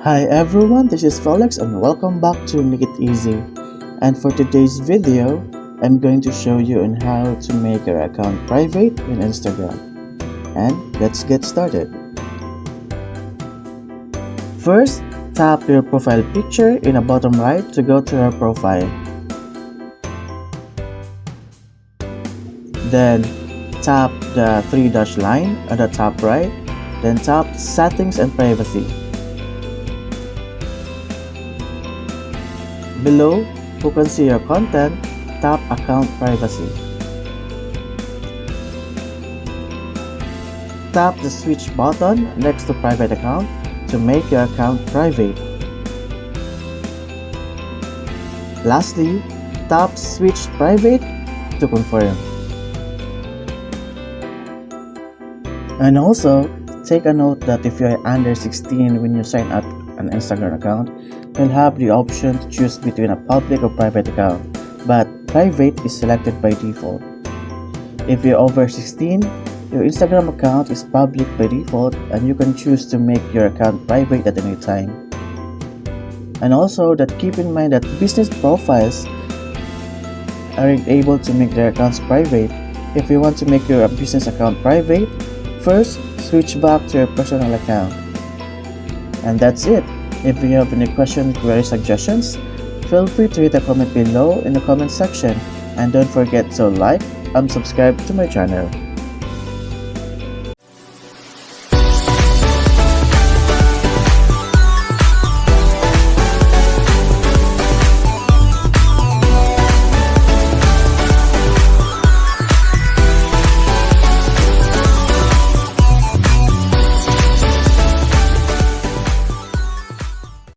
Hi everyone, this is Felix and welcome back to Make It Easy. And for today's video, I'm going to show you on how to make your account private in Instagram. And let's get started. First, tap your profile picture in the bottom right to go to your profile. Then tap the three-dash line on the top right, then tap Settings and Privacy. Below, you can see your content, tap Account Privacy. Tap the switch button next to Private Account to make your account private. Lastly, tap Switch Private to confirm. And also, take a note that if you are under 16 when you sign up an Instagram account, you'll have the option to choose between a public or private account, but private is selected by default. If you're over 16, your Instagram account is public by default and you can choose to make your account private at any time. And also that keep in mind that business profiles aren't able to make their accounts private. If you want to make your business account private, first switch back to your personal account. And that's it. If you have any questions or suggestions, feel free to hit a comment below in the comment section, and don't forget to like and subscribe to my channel.